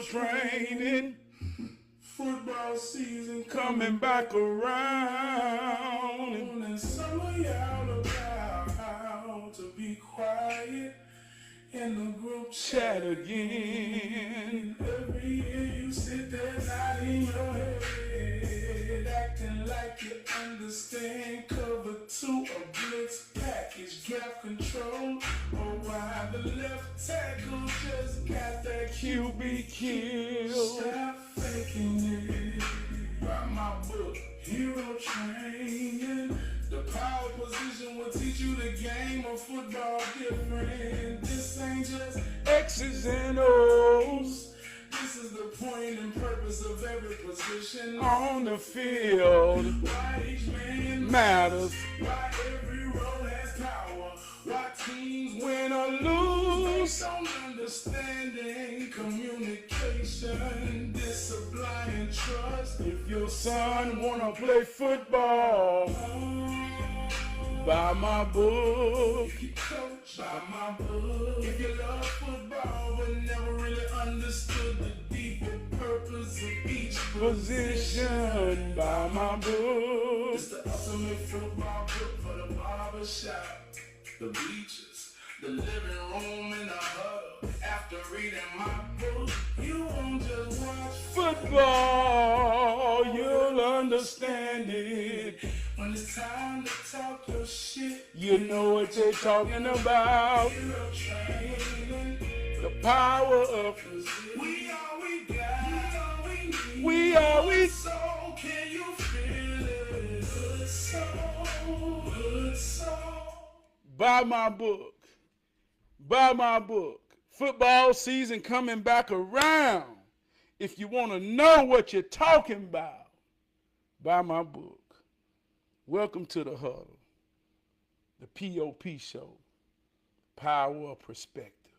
training. Football season coming back around. And some of y'all about to be quiet in the group chat again. Every year you sit there nodding your head, acting like you understand cover two, a blitz package, gap control, or why the left tackle just got that QB kill. Stop faking it. Write my book, Hero Training. The power position will teach you the game of football different. This ain't just X's and O's. This is the point and purpose of every position on the field. Why each man matters. Why every role has power. Why teams win or lose. Don't understanding communication, discipline and trust. If your son wanna play football, buy my book. If you coach, buy my book. If you love football but never really understood the deeper purpose of each position, buy my book. It's the ultimate football book for the barbershop, the bleachers, the living room, and the huddle. After reading my book, you won't just watch football, you'll understand it. When it's time to talk your shit, you know what they're talking about. Hero training, the power of we all we got, we all we soul. Can you feel it? Good soul, good soul. Buy my book. Buy my book. Football season coming back around. If you want to know what you're talking about, buy my book. Welcome to the Huddle, the P.O.P show, power of perspective.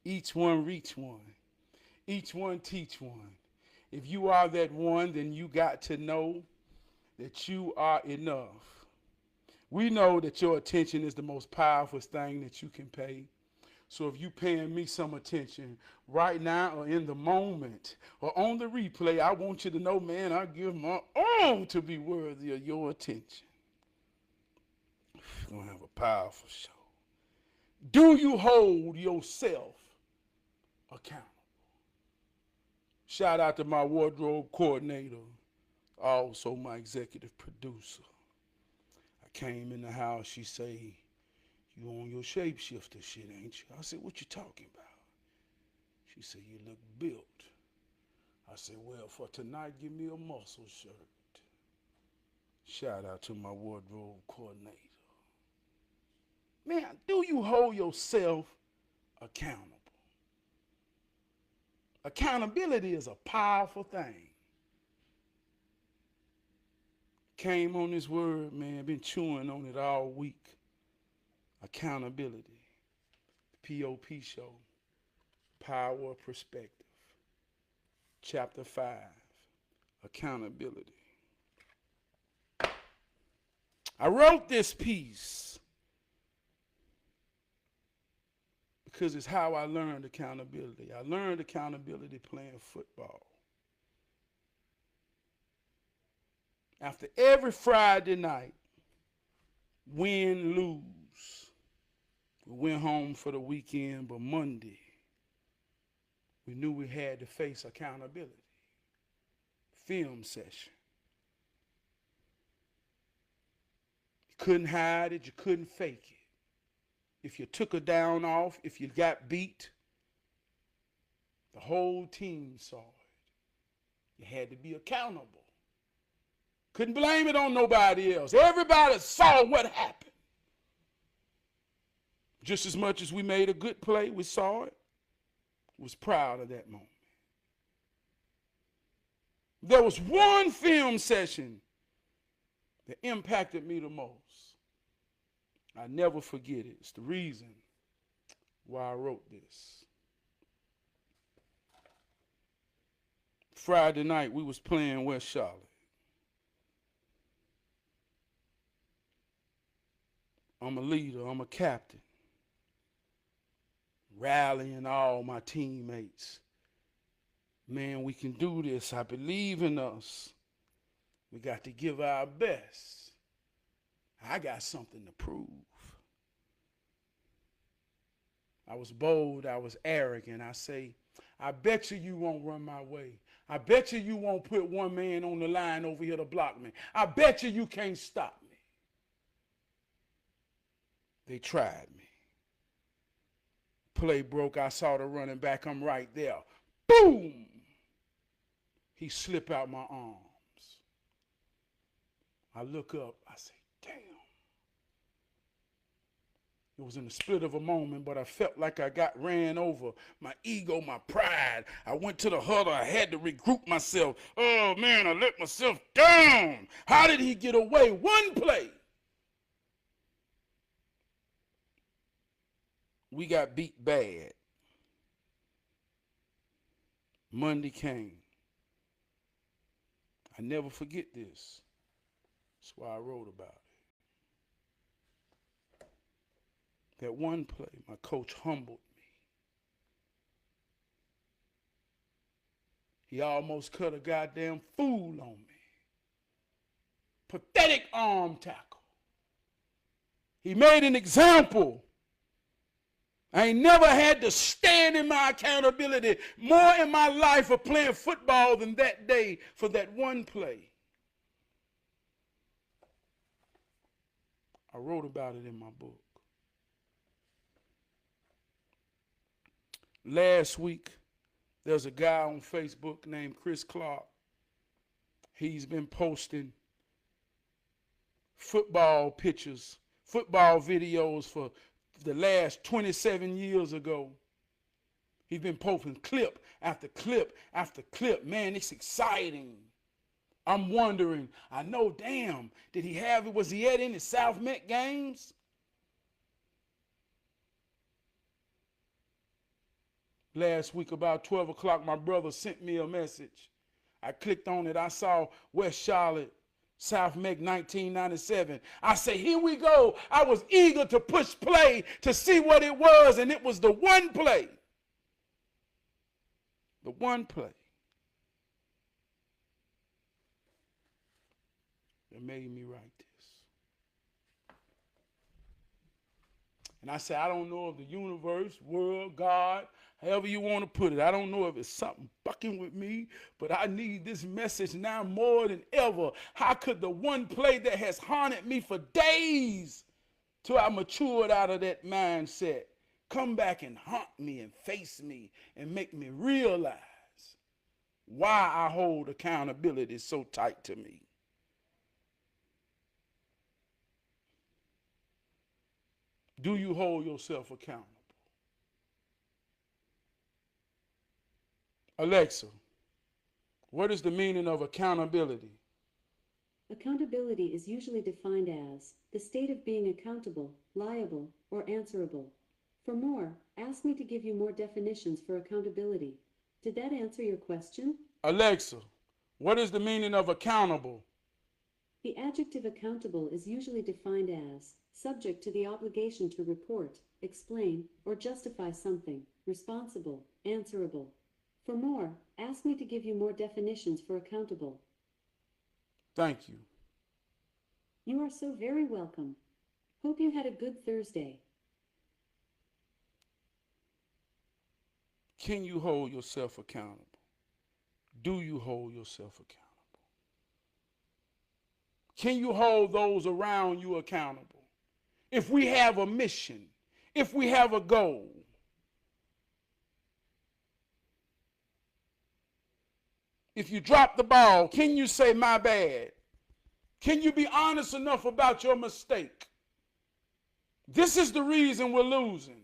Each one reach one. Each one teach one. If you are that one, then you got to know that you are enough. We know that your attention is the most powerful thing that you can pay. So if you paying me some attention right now or in the moment or on the replay, I want you to know, man, I give my all to be worthy of your attention. We're going to have a powerful show. Do you hold yourself accountable? Shout out to my wardrobe coordinator, also my executive producer. I came in the house, she say, you on your shapeshifter shit, ain't you? I said, what you talking about? She said, you look built. I said, well, for tonight, give me a muscle shirt. Shout out to my wardrobe coordinator. Man, do you hold yourself accountable? Accountability is a powerful thing. Came on this word, man, been chewing on it all week. Accountability. P.O.P. show. Power of perspective. Chapter 5. Accountability. I wrote this piece because it's how I learned accountability. I learned accountability playing football. After every Friday night, win, lose, we went home for the weekend, but Monday, we knew we had to face accountability. Film session. You couldn't hide it, you couldn't fake it. If you took a down off, if you got beat, the whole team saw it. You had to be accountable. Couldn't blame it on nobody else. Everybody saw what happened. Just as much as we made a good play, we saw it, was proud of that moment. There was one film session that impacted me the most. I never forget it. It's the reason why I wrote this. Friday night, we was playing West Charlotte. I'm a leader, I'm a captain. Rallying all my teammates. Man, we can do this. I believe in us. We got to give our best. I got something to prove. I was bold. I was arrogant. I say, I bet you won't run my way. I bet you won't put one man on the line over here to block me. I bet you can't stop me. They tried me. Play broke. I saw the running back. I'm right there. Boom! He slipped out my arms. I look up. I say, damn. It was in the split of a moment, but I felt like I got ran over. My ego, my pride. I went to the huddle. I had to regroup myself. Oh, man, I let myself down. How did he get away? One play. We got beat bad. Monday came. I never forget this. That's why I wrote about it. That one play, my coach humbled me. He almost cut a goddamn fool on me. Pathetic arm tackle. He made an example. I ain't never had to stand in my accountability more in my life of playing football than that day for that one play. I wrote about it in my book. Last week, there's a guy on Facebook named Chris Clark. He's been posting football pictures, football videos for the last 27 years ago. He's been posting clip after clip after clip. Man, it's exciting. I'm wondering, I know, damn, did he have it? Was he at any South Met games? Last week about 12 o'clock, my brother sent me a message. I clicked on it. I saw West Charlotte, South Met 1997. I say, here we go. I was eager to push play to see what it was, and it was the one play. The one play that made me write this. And I say, I don't know if the universe, world, God, however you want to put it, I don't know if it's something fucking with me, but I need this message now more than ever. How could the one play that has haunted me for days till I matured out of that mindset come back and haunt me and face me and make me realize why I hold accountability so tight to me? Do you hold yourself accountable? Alexa, what is the meaning of accountability? Accountability is usually defined as the state of being accountable, liable, or answerable. For more, ask me to give you more definitions for accountability. Did that answer your question? Alexa, what is the meaning of accountable? The adjective accountable is usually defined as subject to the obligation to report, explain, or justify something, responsible, answerable. For more, ask me to give you more definitions for accountable. Thank you. You are so very welcome. Hope you had a good Thursday. Can you hold yourself accountable? Do you hold yourself accountable? Can you hold those around you accountable? If we have a mission, if we have a goal, if you drop the ball, can you say, my bad? Can you be honest enough about your mistake? This is the reason we're losing.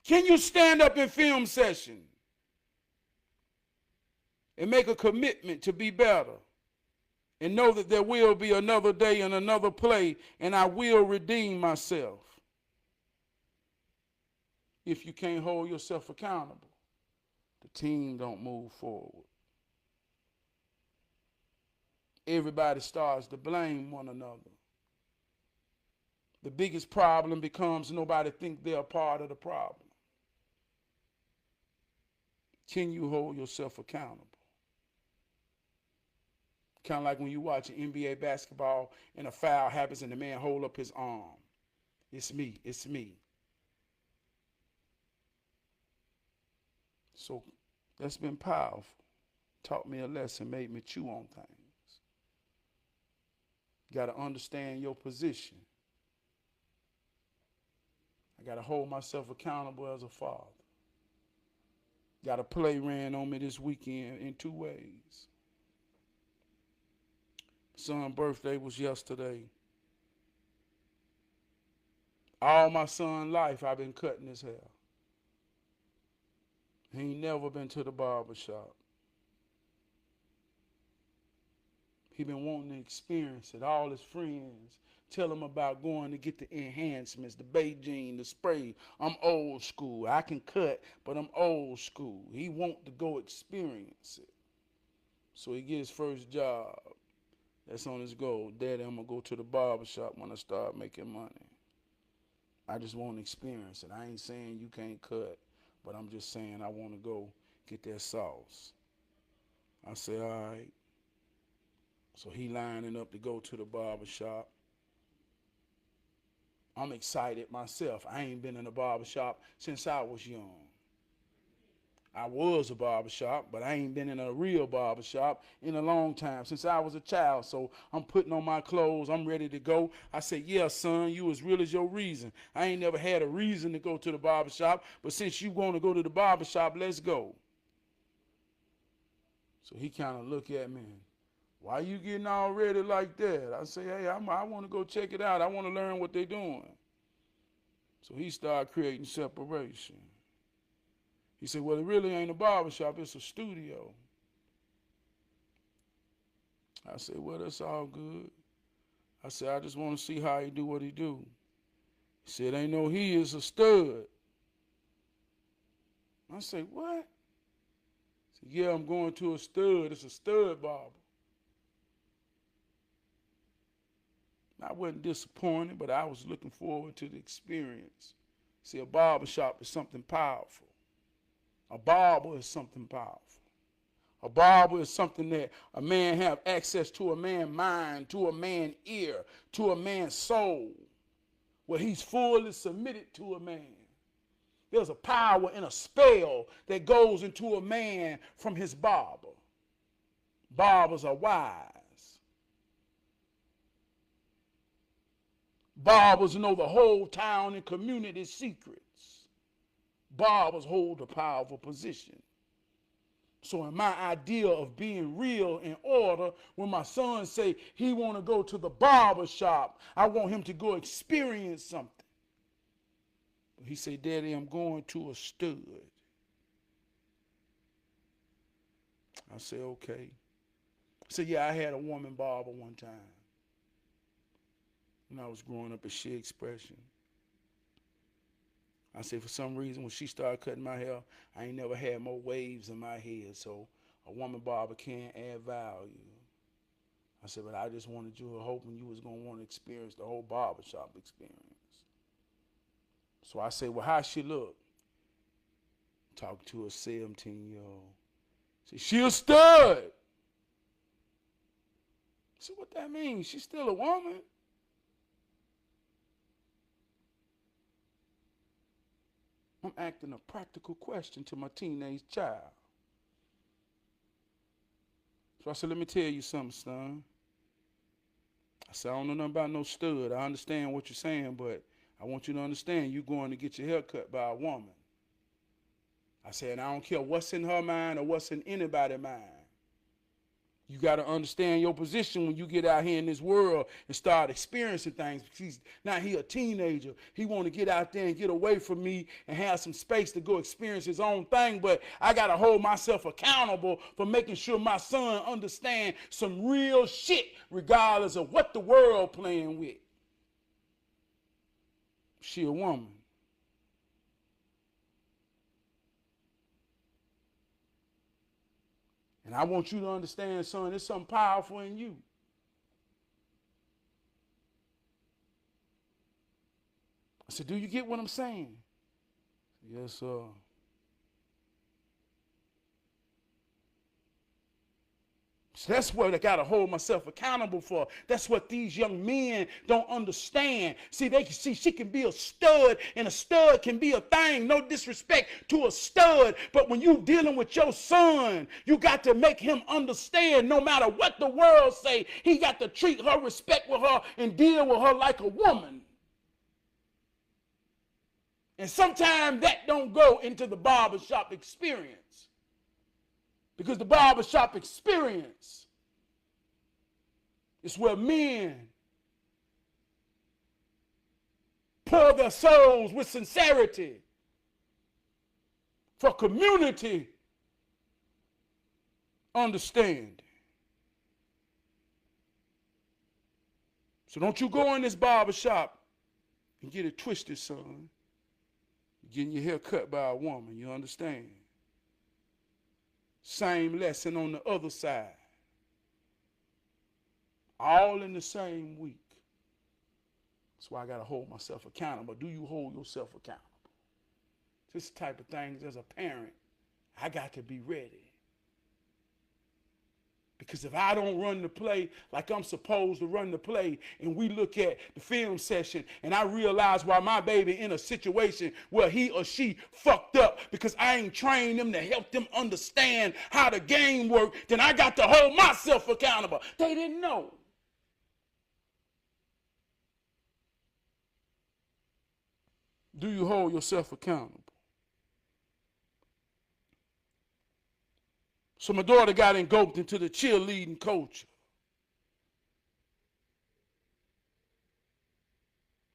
Can you stand up in film session and make a commitment to be better and know that there will be another day and another play and I will redeem myself? If you can't hold yourself accountable, the team don't move forward. Everybody starts to blame one another. The biggest problem becomes nobody thinks they're a part of the problem. Can you hold yourself accountable? Kind of like when you watch NBA basketball and a foul happens and the man hold up his arm. It's me. It's me. So that's been powerful. Taught me a lesson, made me chew on things. Got to understand your position. I got to hold myself accountable as a father. Got a play ran on me this weekend in 2 ways. Son's birthday was yesterday. All my son's life, I've been cutting his hair. He ain't never been to the barber shop. He been wanting to experience it. All his friends tell him about going to get the enhancements, the Beijing, the spray. I'm old school. I can cut, but I'm old school. He want to go experience it. So he get his first job. That's on his goal. Daddy, I'm going to go to the barber shop when I start making money. I just want to experience it. I ain't saying you can't cut, but I'm just saying I want to go get that sauce. I said, all right. So he lining up to go to the barber shop. I'm excited myself. I ain't been in a barber shop since I was young. I was a barbershop, but I ain't been in a real barbershop in a long time, since I was a child. So I'm putting on my clothes. I'm ready to go. I said, yeah, son, you as real as your reason. I ain't never had a reason to go to the barbershop, but since you want to go to the barbershop, let's go. So he kind of looked at me. Why you getting all ready like that? I say, hey, I want to go check it out. I want to learn what they're doing. So he started creating separation. He said, well, it really ain't a barbershop, it's a studio. I said, well, that's all good. I said, I just want to see how he do what he do. He said, ain't no he is a stud. I said, what? He said, yeah, I'm going to a stud. It's a stud barber. I wasn't disappointed, but I was looking forward to the experience. See, a barbershop is something powerful. A barber is something powerful. A barber is something that a man have access to, a man's mind, to a man's ear, to a man's soul, where he's fully submitted to a man. There's a power and a spell that goes into a man from his barber. Barbers are wise. Barbers know the whole town and community secrets. Barbers hold a powerful position. So in my idea of being real in order, when my son say he want to go to the barber shop, I want him to go experience something. But he said, Daddy, I'm going to a stud. I said, okay. I said, yeah, I had a woman barber one time when I was growing up at She Expression. I said, for some reason, when she started cutting my hair, I ain't never had more waves in my head, so a woman barber can't add value. I said, but I just wanted you, hoping you was going to want to experience the whole barbershop experience. So I said, well, how she look? Talking to a 17-year-old. She a stud. I said, what that mean? She's still a woman? I'm asking a practical question to my teenage child. So I said, let me tell you something, son. I said, I don't know nothing about no stud. I understand what you're saying, but I want you to understand you're going to get your hair cut by a woman. I said, I don't care what's in her mind or what's in anybody's mind. You got to understand your position when you get out here in this world and start experiencing things. Now he a teenager. He want to get out there and get away from me and have some space to go experience his own thing. But I got to hold myself accountable for making sure my son understand some real shit regardless of what the world playing with. She a woman. And I want you to understand, son, there's something powerful in you. I said, do you get what I'm saying? Yes, sir. So that's what I got to hold myself accountable for. That's what these young men don't understand. See, she can be a stud, and a stud can be a thing. No disrespect to a stud, but when you dealing with your son, you got to make him understand no matter what the world say, he got to treat her, respect with her, and deal with her like a woman. And sometimes that don't go into the barbershop experience. Because the barbershop experience is where men pour their souls with sincerity for community understanding. So don't you go in this barbershop and get it twisted, son. You're getting your hair cut by a woman, you understand? Same lesson on the other side. All in the same week. That's why I got to hold myself accountable. Do you hold yourself accountable? This type of things as a parent, I got to be ready. Because if I don't run the play like I'm supposed to run the play, and we look at the film session and I realize why my baby in a situation where he or she fucked up because I ain't trained them to help them understand how the game works, then I got to hold myself accountable. They didn't know. Do you hold yourself accountable? So my daughter got engulfed into the cheerleading culture.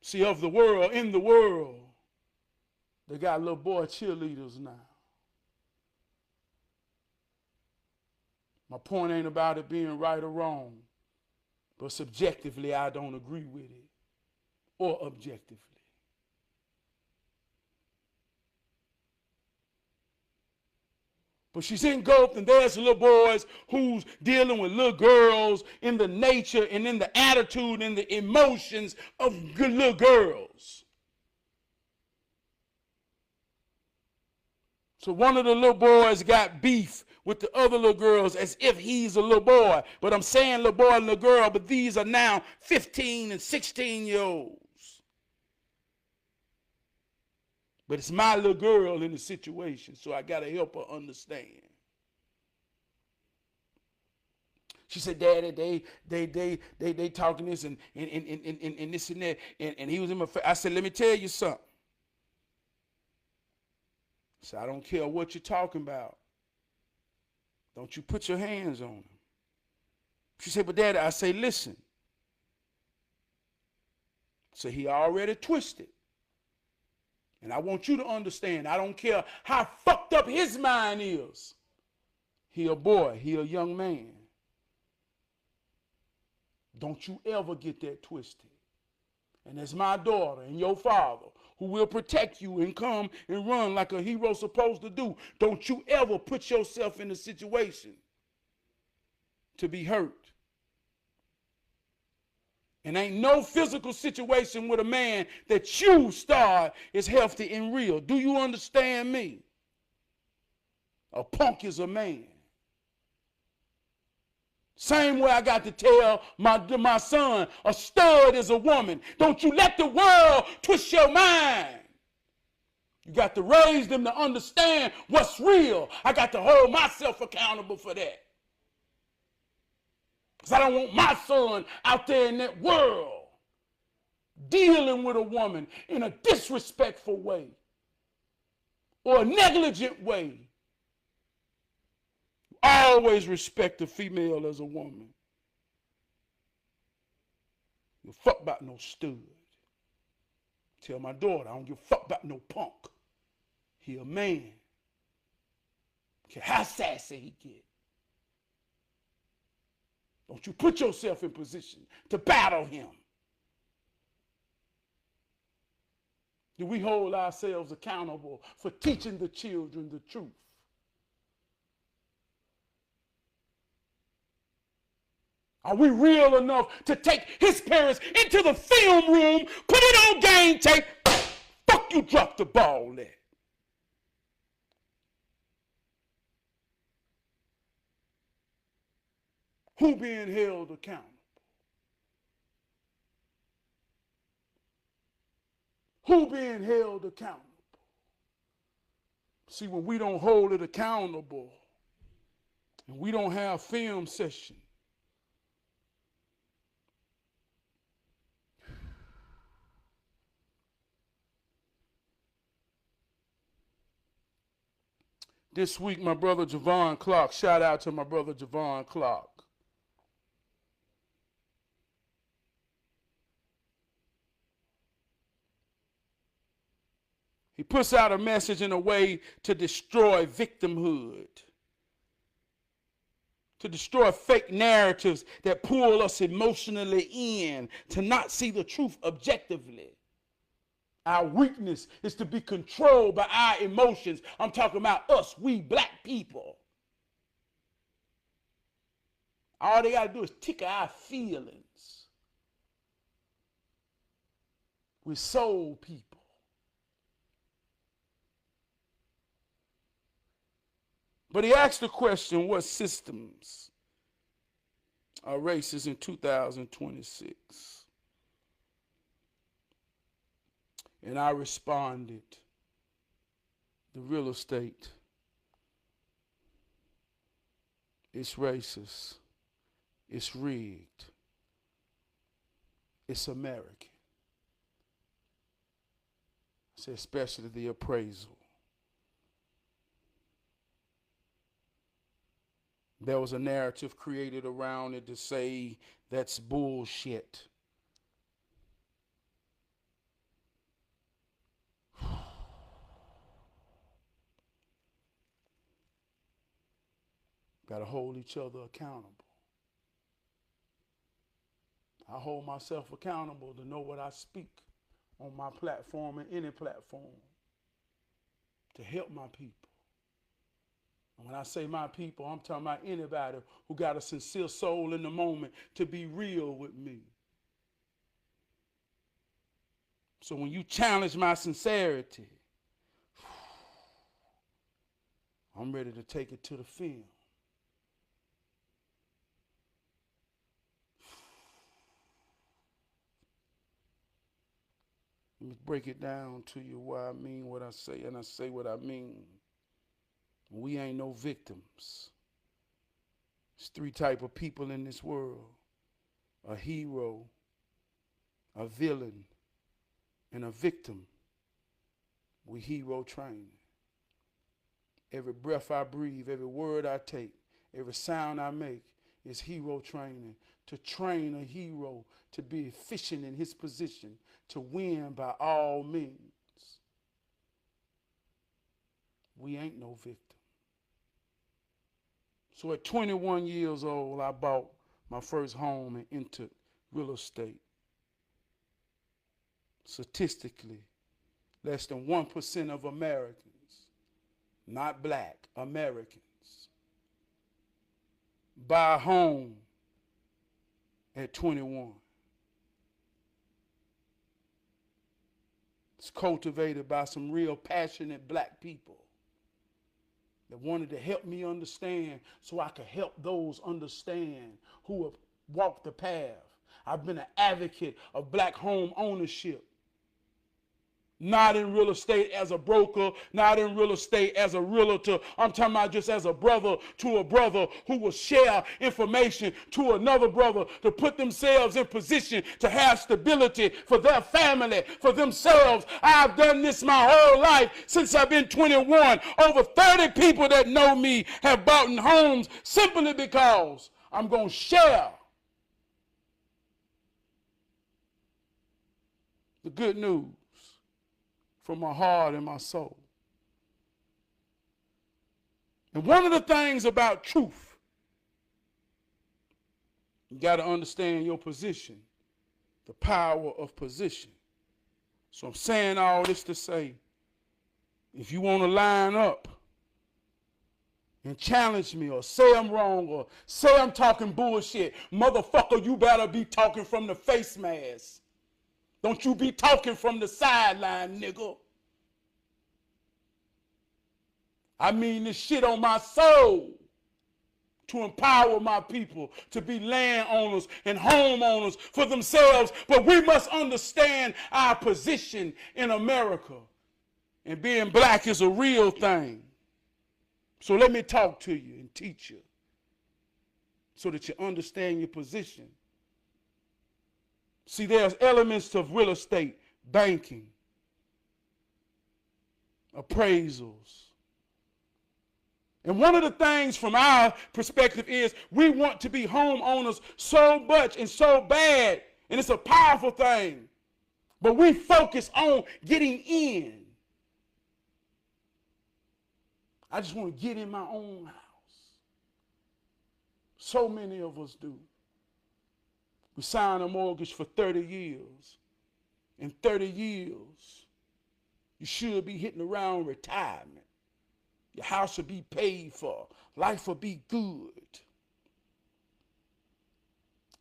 See, of the world, in the world, they got little boy cheerleaders now. My point ain't about it being right or wrong, but subjectively I don't agree with it, or objectively. But she's engulfed, and there's little boys who's dealing with little girls in the nature and in the attitude and the emotions of good little girls. So one of the little boys got beef with the other little girls as if he's a little boy. But I'm saying little boy and little girl, but these are now 15 and 16-year-olds. But it's my little girl in the situation, so I got to help her understand. She said, Daddy, they talking this and this and that. And he was in my face. I said, let me tell you something. So I don't care what you're talking about. Don't you put your hands on him. She said, but Daddy, I say, listen. So he already twisted. And I want you to understand, I don't care how fucked up his mind is. He a boy, he a young man. Don't you ever get that twisted. And as my daughter and your father, who will protect you and come and run like a hero supposed to do, don't you ever put yourself in a situation to be hurt. And ain't no physical situation with a man that you start is healthy and real. Do you understand me? A punk is a man. Same way I got to tell my son, a stud is a woman. Don't you let the world twist your mind. You got to raise them to understand what's real. I got to hold myself accountable for that. Because I don't want my son out there in that world dealing with a woman in a disrespectful way or a negligent way. Always respect a female as a woman. You fuck about no stud. Tell my daughter, I don't give a fuck about no punk. He a man. Care how sassy he get. Don't you put yourself in position to battle him. Do we hold ourselves accountable for teaching the children the truth? Are we real enough to take his parents into the film room, put it on game tape, fuck you dropped the ball there? Who being held accountable? Who being held accountable? See, when we don't hold it accountable and we don't have film session, this week, my brother Javon Clark, shout out to my brother Javon Clark. He puts out a message in a way to destroy victimhood, to destroy fake narratives that pull us emotionally in, to not see the truth objectively. Our weakness is to be controlled by our emotions. I'm talking about us, we black people. All they got to do is tickle our feelings. We're soul people. But he asked the question, what systems are racist in 2026? And I responded, the real estate is racist, it's rigged, it's American. I said, especially the appraisal. There was a narrative created around it to say that's bullshit. Got to hold each other accountable. I hold myself accountable to know what I speak on my platform and any platform to help my people. And when I say my people, I'm talking about anybody who got a sincere soul in the moment to be real with me. So when you challenge my sincerity, I'm ready to take it to the film. Let me break it down to you why I mean what I say, and I say what I mean. We ain't no victims. There's three types of people in this world: a hero, a villain, and a victim. We hero training. Every breath I breathe, every word I take, every sound I make is hero training. To train a hero to be efficient in his position, to win by all means. We ain't no victim. So at 21 years old, I bought my first home and entered real estate. Statistically, less than 1% of Americans, not black, Americans, buy a home at 21. It's cultivated by some real passionate black people that wanted to help me understand so I could help those understand who have walked the path. I've been an advocate of black home ownership. Not in real estate as a broker, not in real estate as a realtor. I'm talking about just as a brother to a brother who will share information to another brother to put themselves in position to have stability for their family, for themselves. I've done this my whole life since I've been 21. Over 30 people that know me have bought in homes simply because I'm going to share the good news from my heart and my soul. And one of the things about truth, you got to understand your position, the power of position. So I'm saying all this to say, if you want to line up and challenge me or say I'm wrong or say I'm talking bullshit, motherfucker, you better be talking from the face mask. Don't you be talking from the sideline, nigga. I mean this shit on my soul. to empower my people to be landowners and homeowners for themselves. But we must understand our position in America. And being black is a real thing. So let me talk to you and teach you so that you understand your position. See, there's elements of real estate, banking, appraisals. And one of the things from our perspective is we want to be homeowners so much and so bad, and it's a powerful thing. But we focus on getting in. I just want to get in my own house. So many of us do. We sign a mortgage for 30 years. In 30 years, you should be hitting around retirement. Your house will be paid for. Life will be good.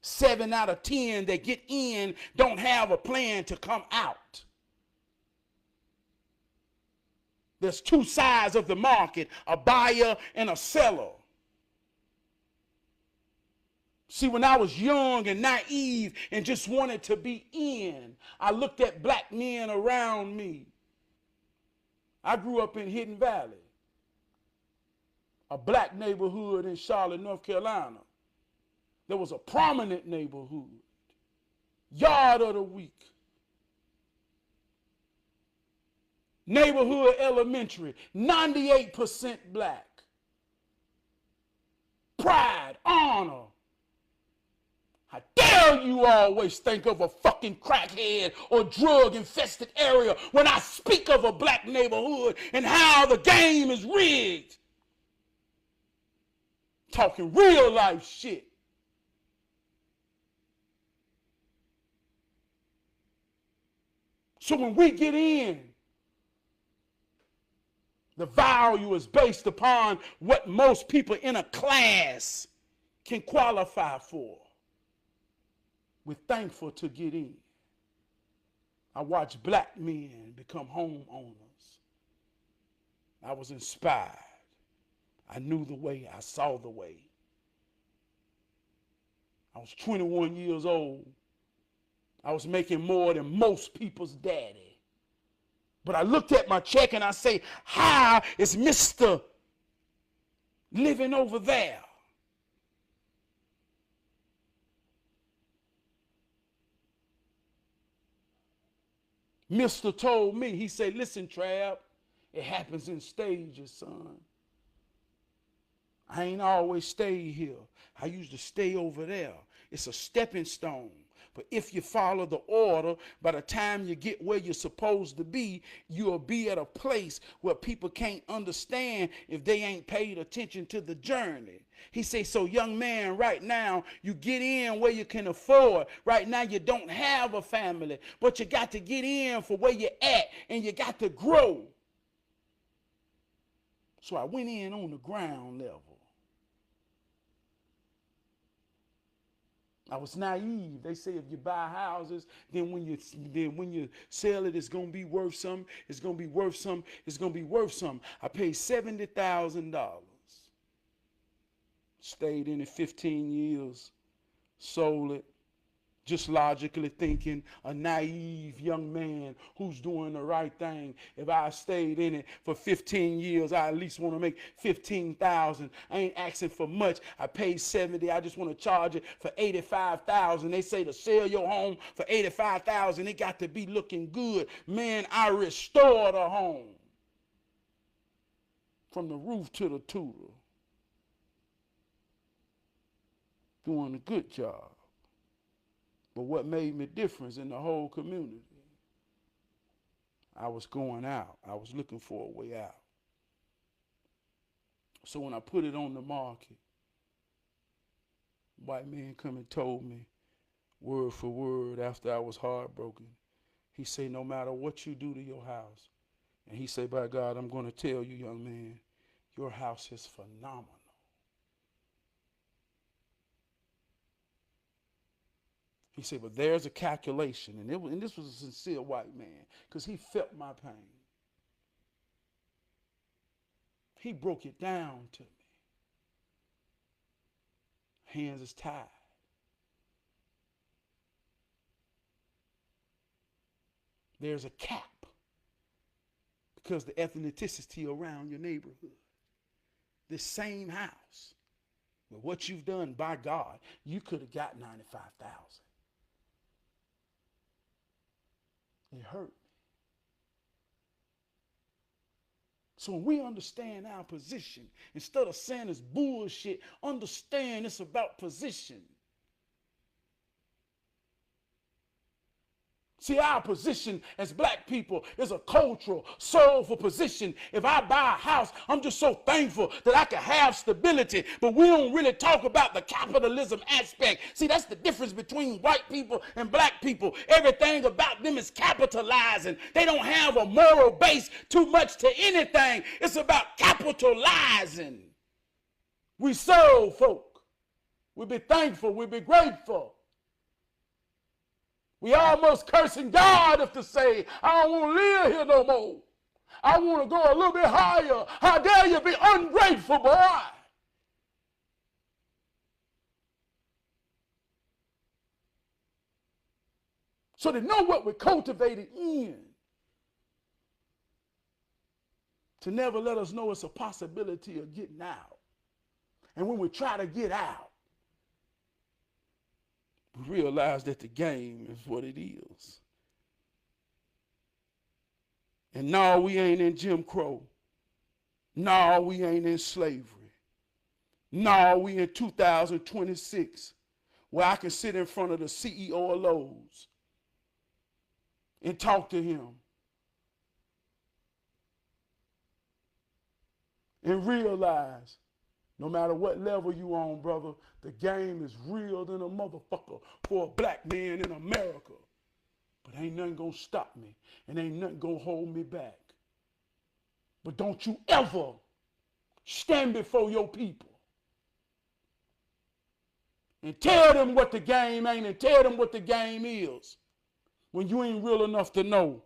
7 out of 10 that get in don't have a plan to come out. There's two sides of the market, a buyer and a seller. See, when I was young and naive and just wanted to be in, I looked at black men around me. I grew up in Hidden Valley, a black neighborhood in Charlotte, North Carolina. There was a prominent neighborhood, yard of the week, neighborhood elementary, 98% black. Pride, honor. How dare you always think of a fucking crackhead or drug-infested area when I speak of a black neighborhood and how the game is rigged. Talking real life shit. So when we get in, the value is based upon what most people in a class can qualify for. We're thankful to get in. I watched black men become homeowners. I was inspired. I knew the way. I saw the way. I was 21 years old. I was making more than most people's daddy. But I looked at my check and I say, how is Mr. living over there? Mr. told me, he said, listen, Trav, it happens in stages, son. I ain't always stayed here. I used to stay over there. It's a stepping stone. But if you follow the order, by the time you get where you're supposed to be, you'll be at a place where people can't understand if they ain't paid attention to the journey. He says, so young man, right now, you get in where you can afford. Right now, you don't have a family, but you got to get in for where you're at, and you got to grow. So I went in on the ground level. I was naive. They say if you buy houses, then when you sell it, it's gonna be worth some. It's gonna be worth some. It's gonna be worth some. I paid $70,000. Stayed in it 15 years. Sold it. Just logically thinking, a naive young man who's doing the right thing. If I stayed in it for 15 years, I at least want to make $15,000. I ain't asking for much. I paid 70. I just want to charge it for 85,000. They say to sell your home for 85,000, it got to be looking good. Man, I restored a home from the roof to the tutor. Doing a good job. But what made me difference in the whole community, I was going out. I was looking for a way out. So when I put it on the market, white man come and told me word for word after I was heartbroken. He said, no matter what you do to your house, and he said, by God, I'm going to tell you, young man, your house is phenomenal. He said, but there's a calculation. And this was a sincere white man because he felt my pain. He broke it down to me. Hands is tied. There's a cap because the ethnicity around your neighborhood. This same house, with what you've done, by God, you could have got 95,000. It hurt. So when we understand our position, instead of saying it's bullshit, understand it's about position. See, our position as black people is a cultural, soulful position. If I buy a house, I'm just so thankful that I can have stability. But we don't really talk about the capitalism aspect. See, that's the difference between white people and black people. Everything about them is capitalizing. They don't have a moral base too much to anything. It's about capitalizing. We soul folk. We be thankful. We be grateful. We almost cursing God if to say, I don't want to live here no more. I want to go a little bit higher. How dare you be ungrateful, boy? So they know what we're cultivated in. To never let us know it's a possibility of getting out. And when we try to get out, we realize that the game is what it is. And no, we ain't in Jim Crow. No, we ain't in slavery. No, we in 2026, where I can sit in front of the CEO of Lowe's and talk to him and realize no matter what level you on, brother, the game is real than a motherfucker for a black man in America. But ain't nothing gonna stop me, and ain't nothing gonna hold me back. But don't you ever stand before your people and tell them what the game ain't and tell them what the game is when you ain't real enough to know.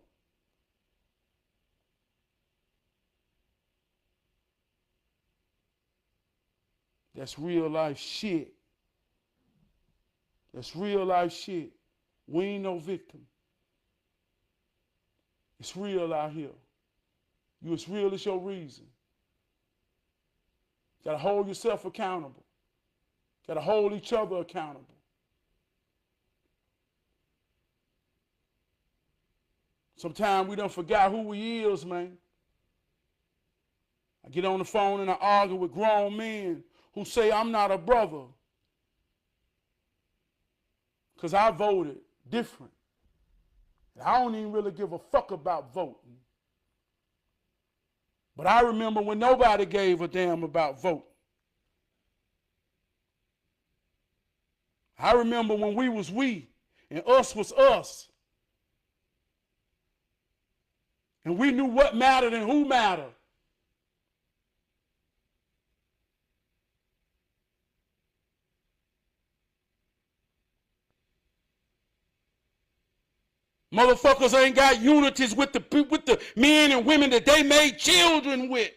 That's real life shit. That's real life shit. We ain't no victim. It's real out here. You as real as your reason. You gotta hold yourself accountable. You gotta hold each other accountable. Sometimes we don't forget who we is, man. I get on the phone and I argue with grown men who say I'm not a brother because I voted different. I don't even really give a fuck about voting. But I remember when nobody gave a damn about voting. I remember when we was we and us was us. And we knew what mattered and who mattered. Motherfuckers ain't got unities with the men and women that they made children with.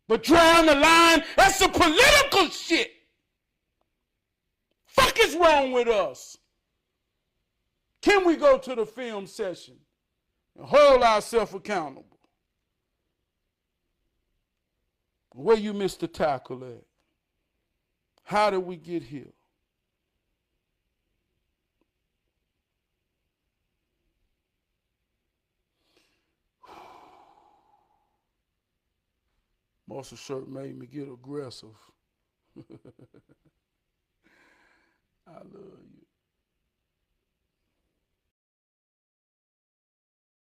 But drawing the line, that's some political shit. Fuck is wrong with us? Can we go to the film session and hold ourselves accountable? Where you missed the tackle at? How did we get here? Muscle shirt made me get aggressive. I love you.